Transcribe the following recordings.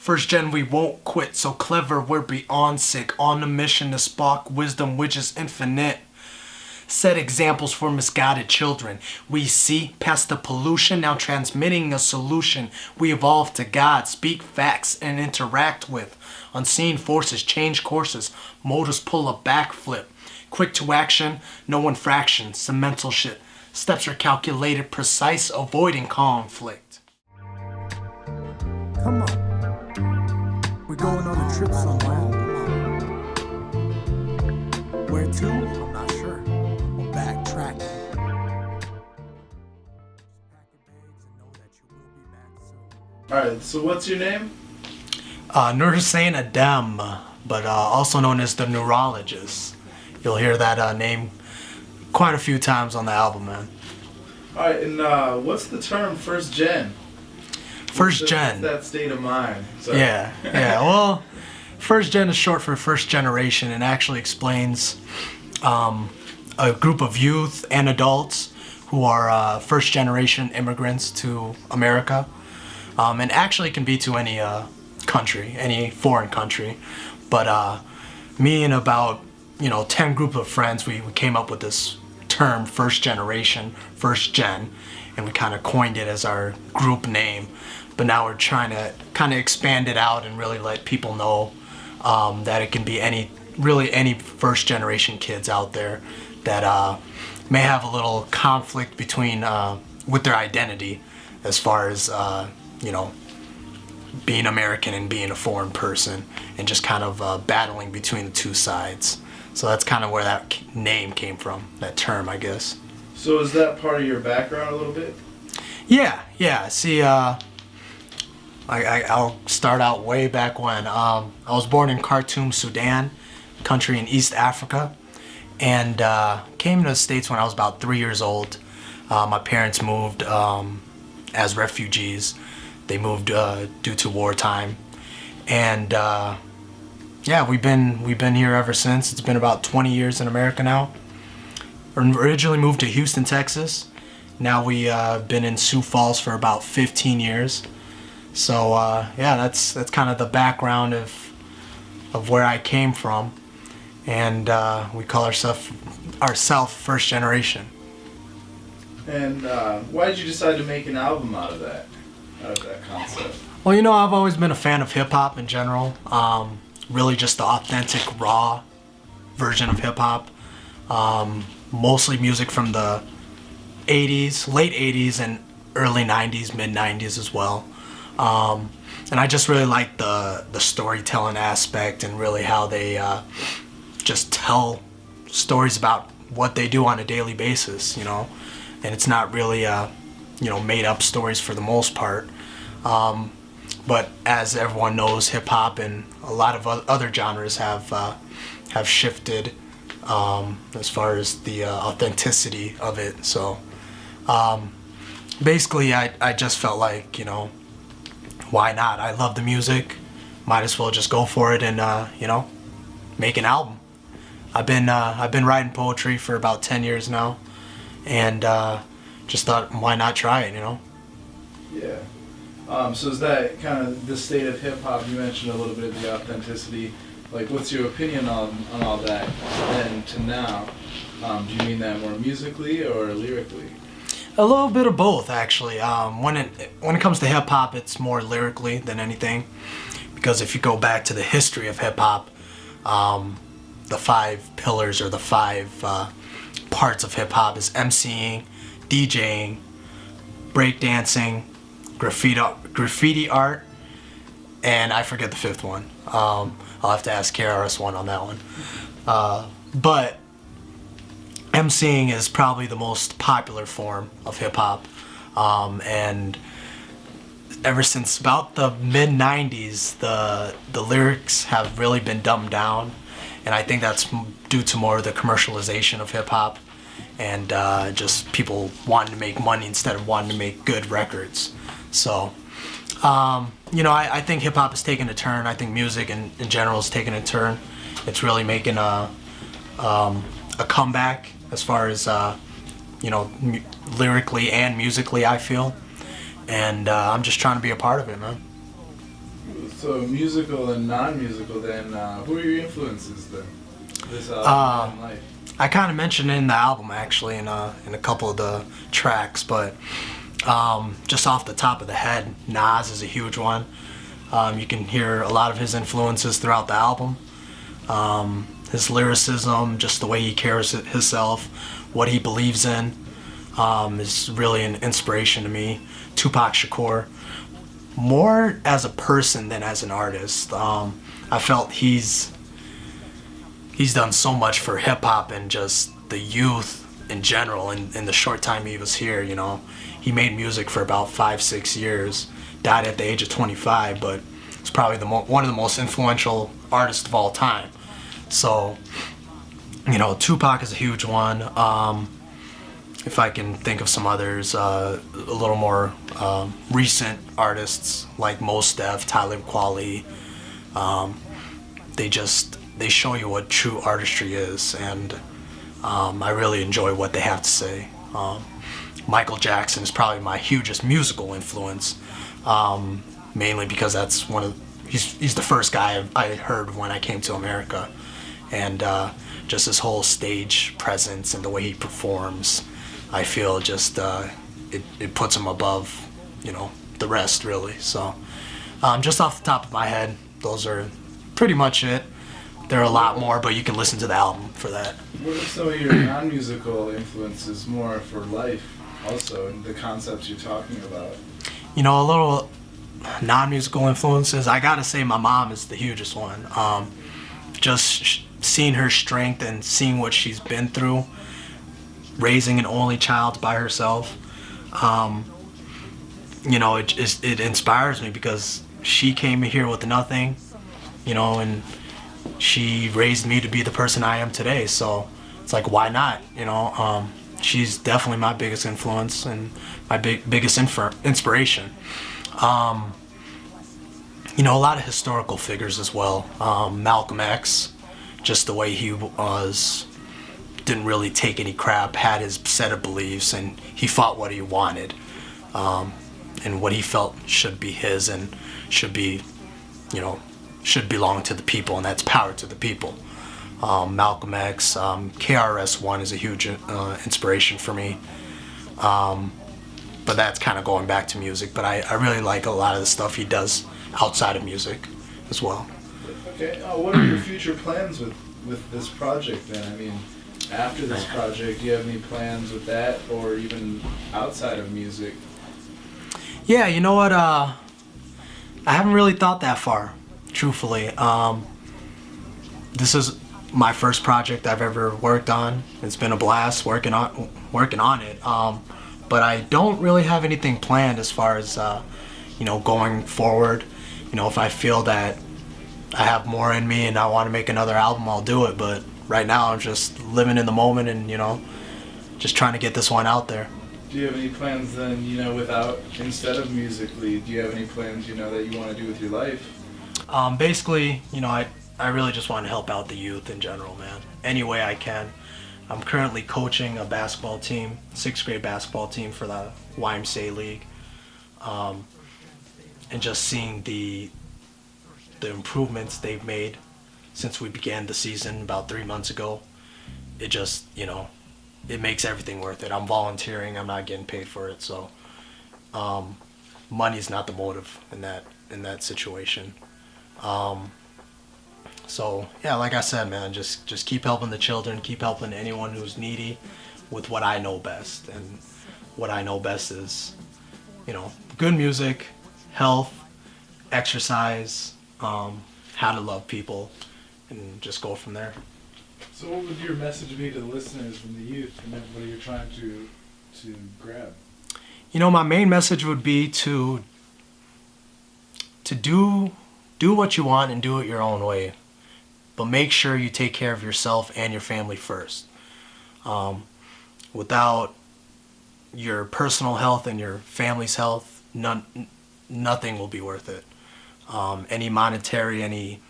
First gen, we won't quit. So clever, we're beyond sick. On a mission to spark wisdom, which is infinite. Set examples for misguided children. We see past the pollution, now transmitting a solution. We evolve to God, speak facts, and interact with. Unseen forces change courses. Motors pull a backflip. Quick to action, no infraction. Some mental shit. Steps are calculated, precise, avoiding conflict. Come on. We're going on a trip somewhere. Where to? I'm not sure. We'll backtrack. Alright, so what's your name? Nurologist Adam, but also known as the Neurologist. You'll hear that name quite a few times on the album, man. Alright, and what's the term first gen? First gen. What's that state of mind? Yeah. Well, first gen is short for first generation and actually explains a group of youth and adults who are first generation immigrants to America. And actually can be to any country, any foreign country. But me and about 10 group of friends, we came up with this term, first generation, first gen, and we kind of coined it as our group name. But now we're trying to kind of expand it out and really let people know that it can be any first generation kids out there that may have a little conflict between with their identity as far as being American and being a foreign person, and just kind of battling between the two sides. So that's kind of where that name came from, that term, I guess. So is that part of your background a little bit? Yeah. See, I'll start out way back when. I was born in Khartoum, Sudan, country in East Africa, and came to the States when I was about 3 years old. My parents moved as refugees. They moved due to wartime, and we've been here ever since. It's been about 20 years in America now. Originally moved to Houston, Texas. Now we've been in Sioux Falls for about 15 years. So that's kind of the background of where I came from, and we call ourselves first generation. And why did you decide to make an album out of that concept? Well, I've always been a fan of hip hop in general. Really just the authentic, raw version of hip hop. Mostly music from the 80s, late 80s and early 90s, mid 90s as well. And I just really like the storytelling aspect and really how they just tell stories about what they do on a daily basis, and it's not really made up stories for the most part. But as everyone knows, hip hop and a lot of other genres have shifted as far as the authenticity of it. So basically, I just felt like why not? I love the music. Might as well just go for it and make an album. I've been writing poetry for about 10 years now, and just thought, why not try it? Yeah. So is that kind of the state of hip hop? You mentioned a little bit of the authenticity. Like, what's your opinion on all that then to now? Do you mean that more musically or lyrically? A little bit of both, actually. When it comes to hip hop, it's more lyrically than anything, because if you go back to the history of hip hop, the 5 pillars or the 5 parts of hip hop is MCing, DJing, breakdancing, graffiti art, and I forget the 5th one. I'll have to ask KRS-One on that one. But MCing is probably the most popular form of hip hop, and ever since about the mid 90s, the lyrics have really been dumbed down, and I think that's due to more of the commercialization of hip hop and just people wanting to make money instead of wanting to make good records. So I think hip hop is taking a turn. I think music in general is taking a turn. It's really making a comeback as far as lyrically and musically, I feel, and I'm just trying to be a part of it, man. So musical and non-musical then, who are your influences then? This Uh, in life. I kind of mentioned it in the album actually in a couple of the tracks, but just off the top of the head, Nas is a huge one. You can hear a lot of his influences throughout the album. His lyricism, just the way he carries himself, what he believes in, is really an inspiration to me. Tupac Shakur, more as a person than as an artist. I felt he's done so much for hip hop and just the youth in general. In the short time he was here, he made music for about 5-6 years. Died at the age of 25, but he's probably one of the most influential artists of all time. So, Tupac is a huge one. If I can think of some others, a little more recent artists like Mos Def, Talib Kweli, they show you what true artistry is, and I really enjoy what they have to say. Michael Jackson is probably my hugest musical influence, mainly because that's he's the first guy I heard when I came to America, and just his whole stage presence and the way he performs, I feel just it puts him above, the rest really. So just off the top of my head, those are pretty much it. There are a lot more, but you can listen to the album for that. What are some of your non-musical influences more for life also, and the concepts you're talking about? A little non-musical influences, I gotta say my mom is the hugest one. Just seeing her strength and seeing what she's been through, raising an only child by herself, it inspires me because she came here with nothing, and she raised me to be the person I am today. So it's like, why not? She's definitely my biggest influence and my biggest inspiration. A lot of historical figures as well. Malcolm X, just the way he was, didn't really take any crap, had his set of beliefs, and he fought what he wanted, and what he felt should be his and should belong to the people, and that's power to the people. Malcolm X, KRS-One is a huge inspiration for me. But that's kind of going back to music. But I really like a lot of the stuff he does outside of music as well. Okay, what are your future plans with this project then? I mean, after this project, do you have any plans with that, or even outside of music? Yeah, you know what? I haven't really thought that far, truthfully. This is my first project I've ever worked on. It's been a blast working on it. But I don't really have anything planned as far as going forward. If I feel that I have more in me and I want to make another album, I'll do it. But right now I'm just living in the moment and just trying to get this one out there. Do you have any plans then, instead of musically, do you have any plans, that you want to do with your life? Basically, I really just want to help out the youth in general, man. Any way I can. I'm currently coaching a basketball team, 6th grade basketball team for the YMCA League. And just seeing the improvements they've made since we began the season about 3 months ago, it just, it makes everything worth it. I'm volunteering, I'm not getting paid for it, so money's not the motive in that situation. So yeah, like I said, man, just keep helping the children, keep helping anyone who's needy with what I know best. And what I know best is, good music, health, exercise, how to love people, and just go from there. So what would your message be to the listeners from the youth and everybody you're trying to grab? My main message would be to do what you want and do it your own way. But make sure you take care of yourself and your family first. Without your personal health and your family's health, nothing will be worth it. Any monetary, any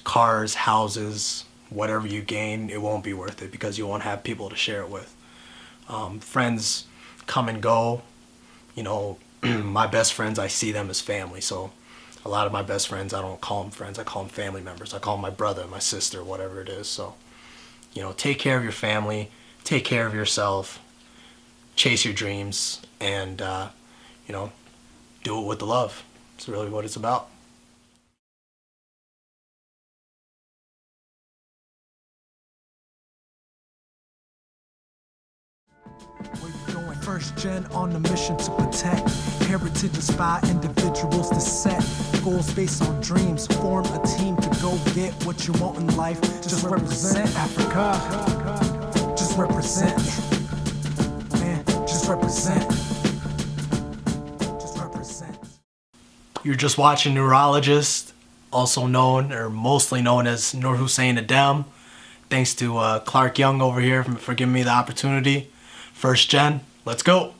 cars, houses, whatever you gain, it won't be worth it because you won't have people to share it with. Friends come and go. My best friends, I see them as family, so A lot of my best friends, I don't call them friends, I call them family members. I call them my brother, my sister, whatever it is. So, you know, take care of your family, take care of yourself, chase your dreams, and, you know, do it with the love. It's really what it's about. Where you going? First gen on a mission to protect. Heritage inspire individuals to set goals based on dreams. Form a team to go get what you want in life. Just represent Africa. Just represent. Man, just represent. Just represent. You're just watching Nurologist, also known or mostly known as Nur Hussein Adem. Thanks to Clark Young over here for giving me the opportunity. First gen, let's go.